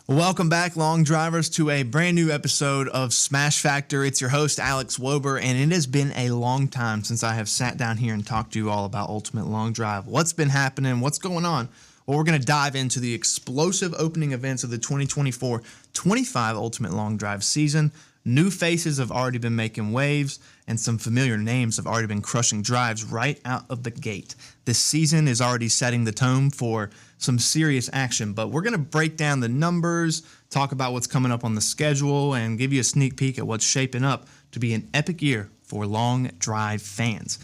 Welcome back, long drivers, to a brand new episode of Smash Factor. It's your host, Alex Wober, and it has been a long time since I have sat down here and talked to you all about Ultimate Long Drive. What's been happening? What's going on? Well, we're going to dive into the explosive opening events of the 2024-25 Ultimate Long Drive season. New faces have already been making waves, and some familiar names have already been crushing drives right out of the gate. This season is already setting the tone for some serious action, but we're going to break down the numbers, talk about what's coming up on the schedule, and give you a sneak peek at what's shaping up to be an epic year for long drive fans.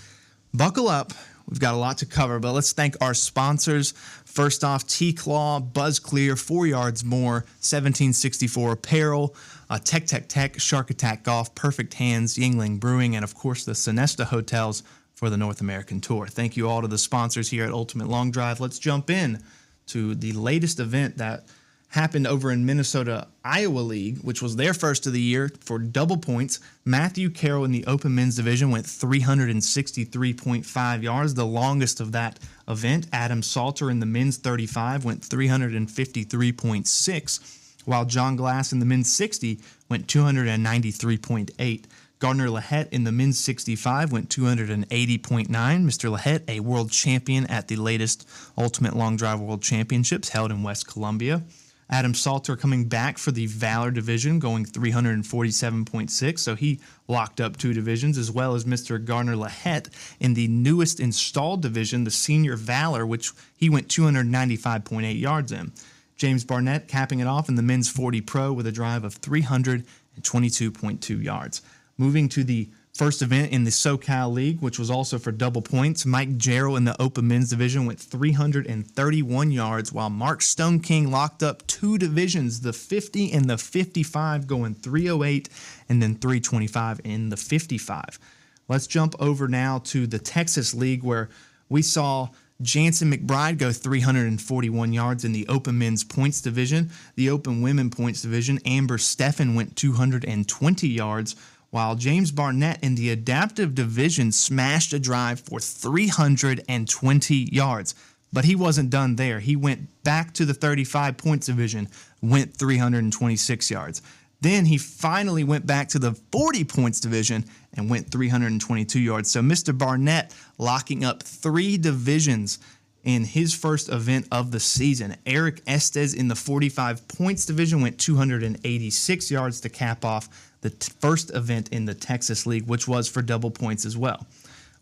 Buckle up. We've got a lot to cover, but let's thank our sponsors. First off, T-Claw, Buzz Clear, 4 Yards More, 1764 Apparel, Tech, Shark Attack Golf, Perfect Hands, Yingling Brewing, and of course the Sonesta Hotels for the North American Tour. Thank you all to the sponsors here at Ultimate Long Drive. Let's jump in to the latest event that happened over in Minnesota Iowa League, which was their first of the year for double points. Matthew Carroll in the Open Men's Division went 363.5 yards, the longest of that event. Adam Salter in the Men's 35 went 353.6, while John Glass in the Men's 60 went 293.8. Gardner Lahette in the Men's 65 went 280.9. Mr. Lahette, a world champion at the latest Ultimate Long Drive World Championships held in West Columbia. Adam Salter coming back for the Valor division, going 347.6, so he locked up 2 divisions, as well as Mr. Gardner Lahette in the newest installed division, the Senior Valor, which he went 295.8 yards in. James Barnett capping it off in the Men's 40 Pro with a drive of 322.2 yards. Moving to the first event in the SoCal League, which was also for double points, Mike Jarrell in the Open Men's Division went 331 yards, while Mark Stone King locked up 2 divisions, the 50 and the 55, going 308 and then 325 in the 55. Let's jump over now to the Texas League, where we saw Jansen McBride go 341 yards in the Open Men's Points Division. The Open Women Points Division, Amber Steffen went 220 yards, while James Barnett in the Adaptive Division smashed a drive for 320 yards. But he wasn't done there. He went back to the 35 points division, went 326 yards. Then he finally went back to the 40 points division and went 322 yards. So Mr. Barnett locking up 3 divisions in his first event of the season. Eric Estes in the 45 points division went 286 yards to cap off the first event in the Texas League, which was for double points as well.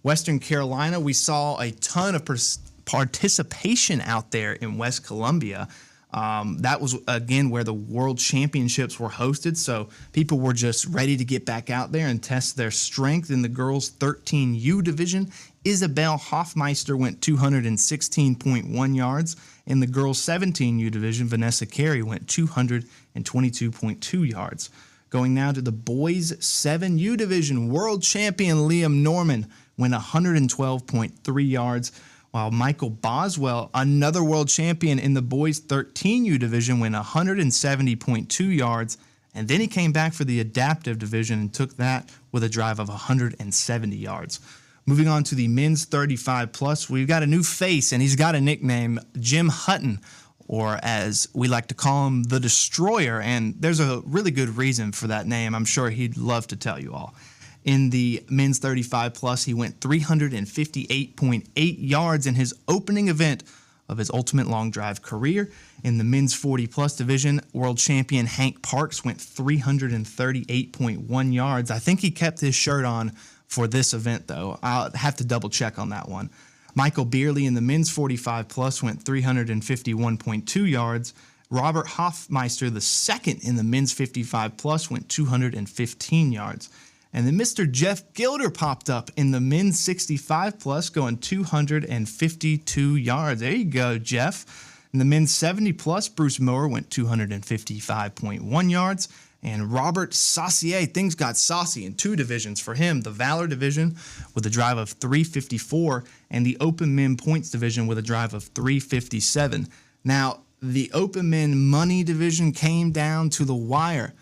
Western Carolina, we saw a ton of participation out there in West Columbia. That was, again, where the World Championships were hosted, so people were just ready to get back out there and test their strength. In the girls' 13U division, Isabel Hoffmeister went 216.1 yards. In the girls' 17U division, Vanessa Carey went 222.2 yards. Going now to the boys' 7U division, world champion Liam Norman went 112.3 yards, while Michael Boswell, another world champion in the boys' 13U division, went 170.2 yards, and then he came back for the adaptive division and took that with a drive of 170 yards. Moving on to the men's 35+, we've got a new face, and he's got a nickname, Jim Hutton, or as we like to call him, the Destroyer, and there's a really good reason for that name. I'm sure he'd love to tell you all. In the men's 35+, he went 358.8 yards in his opening event of his Ultimate Long Drive career. In the men's 40+ division, world champion Hank Parks went 338.1 yards. I think he kept his shirt on for this event, though. I'll have to double check on that one. Michael Beerley in the men's 45+ went 351.2 yards. Robert Hoffmeister, the second in the men's 55+, went 215 yards. And then Mr. Jeff Gilder popped up in the men's 65+, going 252 yards. There you go, Jeff. In the men's 70+, Bruce Moore went 255.1 yards. And Robert Saucier, things got saucy in 2 divisions for him. The Valor division with a drive of 354 and the Open Men Points division with a drive of 357. Now, the Open Men Money division came down to the wire,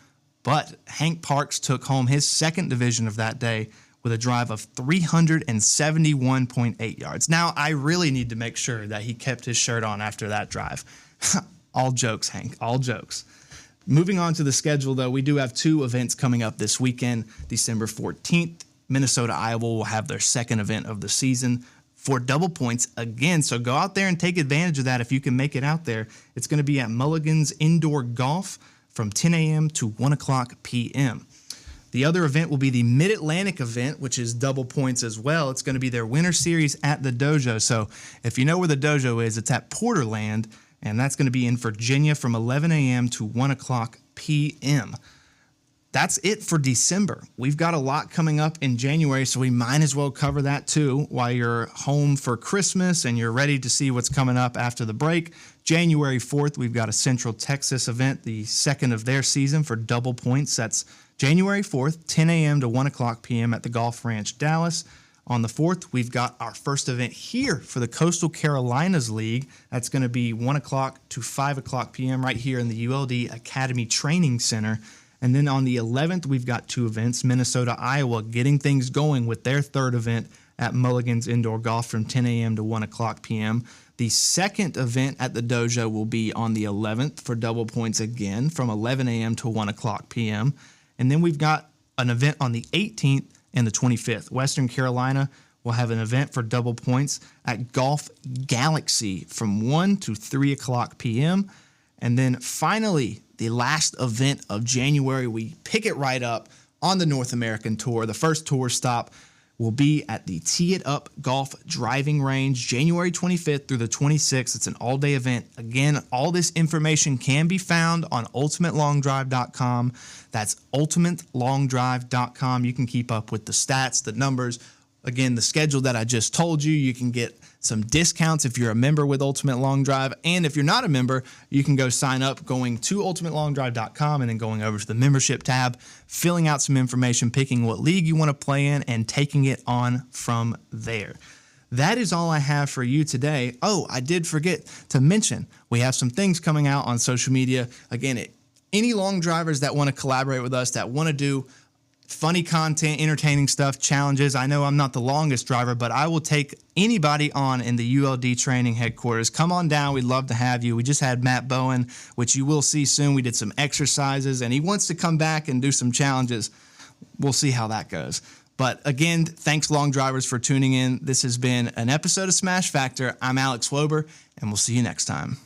but Hank Parks took home his second division of that day with a drive of 371.8 yards. Now, I really need to make sure that he kept his shirt on after that drive. All jokes, Hank, all jokes. Moving on to the schedule, though, we do have 2 events coming up this weekend. December 14th, Minnesota Iowa will have their second event of the season for double points again. So go out there and take advantage of that if you can make it out there. It's going to be at Mulligan's Indoor Golf from 10 a.m. to 1 o'clock p.m. The other event will be the Mid-Atlantic event, which is double points as well. It's going to be their winter series at the dojo. So if you know where the dojo is, it's at Porterland, and that's going to be in Virginia from 11 a.m. to 1 o'clock p.m. That's it for December. We've got a lot coming up in January, so we might as well cover that too while you're home for Christmas and you're ready to see what's coming up after the break. January 4th, we've got a Central Texas event, the second of their season for double points. That's January 4th, 10 a.m. to 1 o'clock p.m. at the Golf Ranch, Dallas. On the 4th, we've got our first event here for the Coastal Carolinas League. That's going to be 1 o'clock to 5 o'clock p.m. right here in the ULD Academy Training Center. And then on the 11th, we've got 2 events. Minnesota, Iowa getting things going with their third event at Mulligan's Indoor Golf from 10 a.m. to 1 o'clock p.m. The second event at the dojo will be on the 11th for double points again from 11 a.m. to 1 o'clock p.m. And then we've got an event on the 18th and the 25th. Western Carolina will have an event for double points at Golf Galaxy from 1 to 3 o'clock p.m. And then finally, the last event of January, we pick it right up on the North American Tour. The first tour stop will be at the Tee It Up Golf Driving Range, January 25th through the 26th. It's an all-day event. Again, all this information can be found on ultimatelongdrive.com. That's ultimatelongdrive.com. You can keep up with the stats, the numbers. Again, the schedule that I just told you, you can get some discounts if you're a member with Ultimate Long Drive. And if you're not a member, you can go sign up going to ultimatelongdrive.com and then going over to the membership tab, filling out some information, picking what league you want to play in, and taking it on from there. That is all I have for you today. Oh, I did forget to mention, we have some things coming out on social media. Again, any long drivers that want to collaborate with us, that want to do funny content, entertaining stuff, challenges. I know I'm not the longest driver, but I will take anybody on in the ULD training headquarters. Come on down. We'd love to have you. We just had Matt Bowen, which you will see soon. We did some exercises, and he wants to come back and do some challenges. We'll see how that goes. But again, thanks, long drivers, for tuning in. This has been an episode of Smash Factor. I'm Alex Wober, and we'll see you next time.